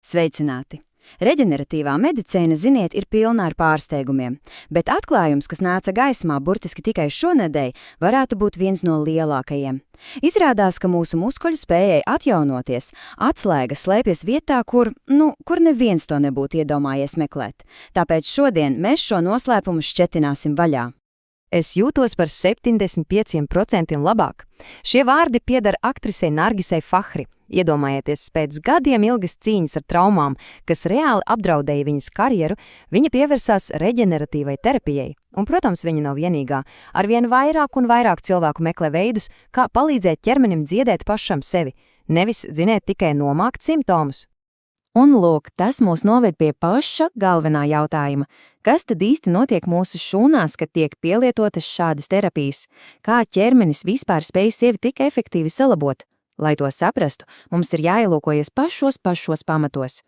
Sveicināti! Reģeneratīvā medicīna, ziniet, ir pilna ar pārsteigumiem, bet atklājums, kas nāca gaismā burtiski tikai šonedēļ, varētu būt viens no lielākajiem. Izrādās, ka mūsu muskuļu spējai atjaunoties, atslēga slēpjas vietā, kur neviens to nebūtu iedomājies meklēt. Tāpēc šodien mēs šo noslēpumu šķetināsim vaļā. Es jūtos par 75% labāk. Šie vārdi pieder aktrisei Nargisai Fahri. Iedomājieties, pēc gadiem ilgas cīņas ar traumām, kas reāli apdraudēja viņas karjeru, viņa pievērsās reģeneratīvai terapijai. Un, protams, viņa nav vienīgā. Arvien vairāk un vairāk cilvēku meklē veidus, kā palīdzēt ķermenim dziedēt pašam sevi, nevis dzinēt tikai nomākt simptomus. Un lūk, tas mūs noved pie paša galvenā jautājuma. Kas tad īsti notiek mūsu šūnās, kad tiek pielietotas šādas terapijas? Kā ķermenis vispār spēj sevi tik efektīvi salabot? Lai to saprastu, mums ir jāielūkojas pašos pamatos.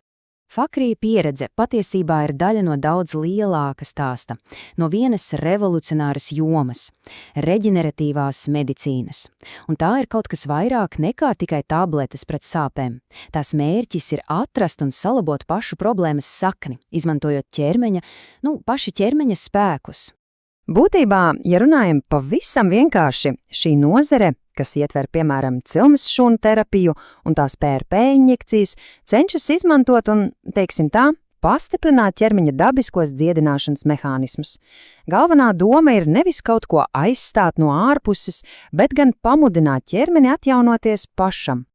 Fakrija pieredze patiesībā ir daļa no daudz lielāka stāsta, no vienas revolucionāras jomas – reģeneratīvās medicīnas. Un tā ir kaut kas vairāk nekā tikai tabletes pret sāpēm. Tās mērķis ir atrast un salabot pašu problēmas sakni, izmantojot paša ķermeņa spēkus. Būtībā, ja runājam pavisam vienkārši, šī nozare, kas ietver, piemēram, cilmes šūnu terapiju un tās PRP injekcijas, cenšas izmantot un, pastiprināt ķermeņa dabiskos dziedināšanas mehānismus. Galvenā doma ir nevis kaut ko aizstāt no ārpuses, bet gan pamudināt ķermeni atjaunoties pašam.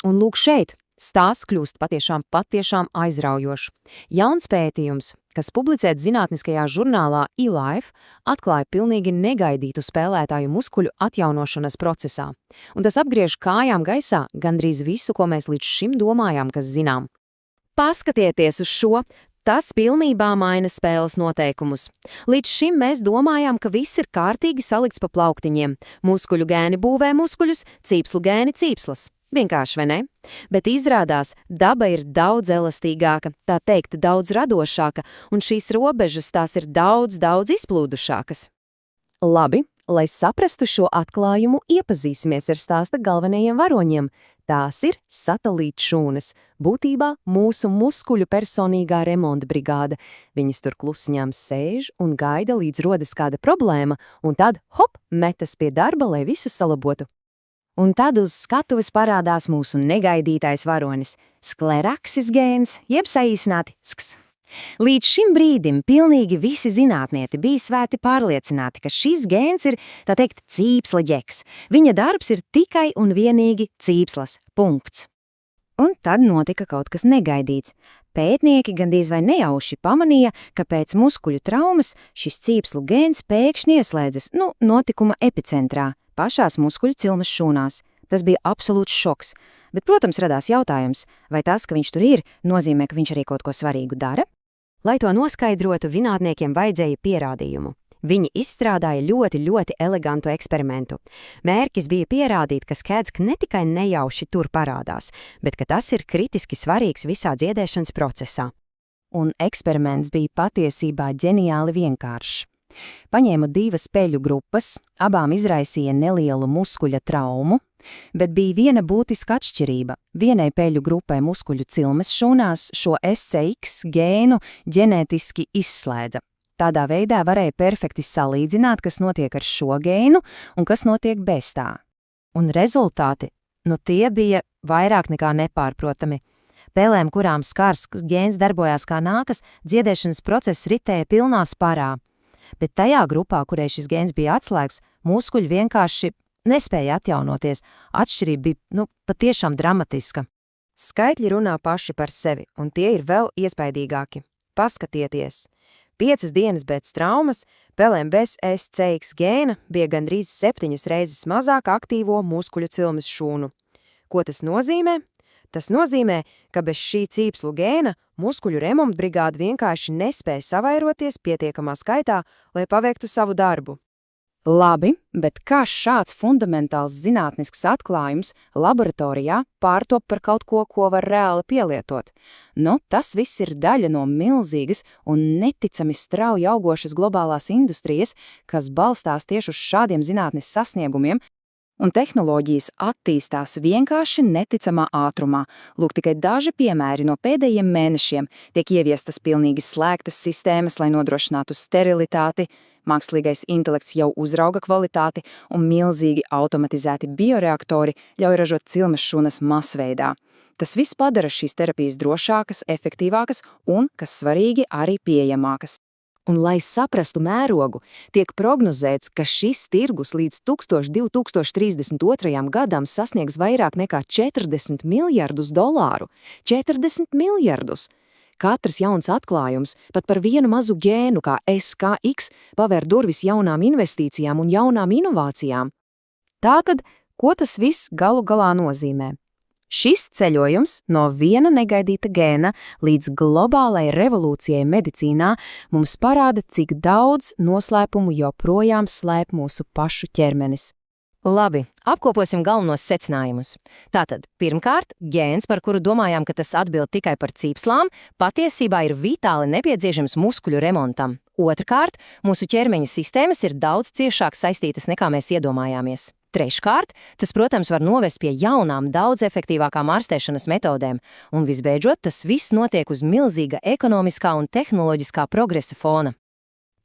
Un lūk šeit, stāsts kļūst patiešām aizraujošs. Jauns pētījums, kas publicēts zinātniskajā žurnālā eLife, atklāja pilnīgi negaidītu spēlētāju muskuļu atjaunošanas procesā. Un tas apgriež kājām gaisā gandrīz visu, ko mēs līdz šim domājām, kas zinām. Paskatieties uz šo! Tas pilnībā maina spēles noteikumus. Līdz šim mēs domājām, ka viss ir kārtīgi salikts pa plauktiņiem. Muskuļu gēni būvē muskuļus, cīpslu gēni cīpslas. Vienkārši, vai ne? Bet izrādās, daba ir daudz elastīgāka, tā teikt, daudz radošāka, un šīs robežas tās ir daudz izplūdušākas. Labi, lai saprastu šo atklājumu, iepazīsimies ar stāsta galvenajiem varoņiem. Tās ir satelītšūnas, būtībā mūsu muskuļu personīgā remonta brigāde. Viņas tur klusiņām sēž un gaida, līdz rodas kāda problēma, un tad, metas pie darba, lai visu salabotu. Un tad uz skatuves parādās mūsu negaidītais varonis – skleraksis gēns, jeb saīsināti SKS. Līdz šim brīdim pilnīgi visi zinātnieki bija svēti pārliecināti, ka šis gēns ir, tā teikt, cīpsla ģeks. Viņa darbs ir tikai un vienīgi cīpslas. Punkts. Un tad notika kaut kas negaidīts. Pētnieki gandrīz vai nejauši pamanīja, ka pēc muskuļu traumas šis cīpslu gēns pēkšņi ieslēdzas, notikuma epicentrā, pašās muskuļu cilmes šūnās. Tas bija absolūts šoks. Bet, protams, radās jautājums, vai tas, ka viņš tur ir, nozīmē, ka viņš arī kaut ko svarīgu dara? Lai to noskaidrotu, zinātniekiem vajadzēja pierādījumu. Viņi izstrādāja ļoti elegantu eksperimentu. Mērķis bija pierādīt, ka skēdz ne tikai nejauši tur parādās, bet ka tas ir kritiski svarīgs visā dziedēšanas procesā. Un eksperiments bija patiesībā ģeniāli vienkāršs. Paņēma divas peļu grupas, abām izraisīja nelielu muskuļa traumu, bet bija viena būtiska atšķirība. Vienai peļu grupai muskuļu cilmes šūnās šo SCX gēnu ģenētiski izslēdza. Tādā veidā varēja perfekti salīdzināt, kas notiek ar šo gēnu un kas notiek bez tā. Un rezultāti, tie bija vairāk nekā nepārprotami. Pelēm, kurām skars gēns darbojās kā nākas, dziedēšanas process ritēja pilnā sparā. Bet tajā grupā, kurai šis gēns bija atslēgs, muskuļi vienkārši nespēja atjaunoties. Atšķirība bija, patiešām dramatiska. Skaitļi runā paši par sevi, un tie ir vēl iespaidīgāki. Paskatieties! 5 dienas pēc traumas pelēm bez SCX gēna bija gandrīz 7 reizes mazāk aktīvo muskuļu cilmes šūnu. Ko tas nozīmē? Tas nozīmē, ka bez šī cīpslu gēna muskuļu remonta brigāde vienkārši nespēja savairoties pietiekamā skaitā, lai paveiktu savu darbu. Labi, bet kā šāds fundamentāls zinātnisks atklājums laboratorijā pārtop par kaut ko, ko var reāli pielietot? Tas viss ir daļa no milzīgas un neticami strauji augošas globālās industrijas, kas balstās tieši uz šādiem zinātnes sasniegumiem, Un tehnoloģijas attīstās vienkārši neticamā ātrumā. Lūk, tikai daži piemēri no pēdējiem mēnešiem tiek ieviestas pilnīgi slēgtas sistēmas, lai nodrošinātu sterilitāti, mākslīgais intelekts jau uzrauga kvalitāti un milzīgi automatizēti bioreaktori ļauj ražot cilmes šūnas masveidā. Tas viss padara šīs terapijas drošākas, efektīvākas un, kas svarīgi, arī pieejamākas. Un, lai saprastu mērogu, tiek prognozēts, ka šis tirgus līdz 2032. gadam sasniegs vairāk nekā $40 miljardus. 40 miljardus! Katrs jauns atklājums, pat par vienu mazu gēnu kā SKX, pavēr durvis jaunām investīcijām un jaunām inovācijām. Tātad, ko tas viss galu galā nozīmē? Šis ceļojums no viena negaidīta gēna līdz globālai revolūcijai medicīnā mums parāda, cik daudz noslēpumu joprojām slēp mūsu pašu ķermenis. Labi, apkoposim galvenos secinājumus. Tātad, pirmkārt, gēns, par kuru domājām, ka tas atbild tikai par cīpslām, patiesībā ir vitāli nepieciešams muskuļu remontam. Otrkārt, mūsu ķermeņa sistēmas ir daudz ciešāk saistītas nekā mēs iedomājāmies. Treškārt, tas, protams, var novest pie jaunām, daudz efektīvākām ārstēšanas metodēm. Un visbeidzot, tas viss notiek uz milzīga ekonomiskā un tehnoloģiskā progresa fona.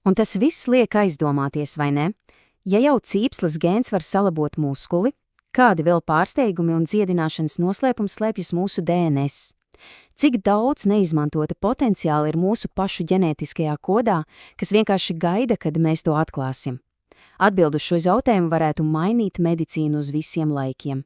Un tas viss liek aizdomāties, vai ne? Ja jau cīpslas gēns var salabot muskuli, kādi vēl pārsteigumi un dziedināšanas noslēpums slēpjas mūsu DNS? Cik daudz neizmantota potenciāla ir mūsu pašu ģenētiskajā kodā, kas vienkārši gaida, kad mēs to atklāsim? Atbildu šo jautājumu varētu mainīt medicīnu uz visiem laikiem.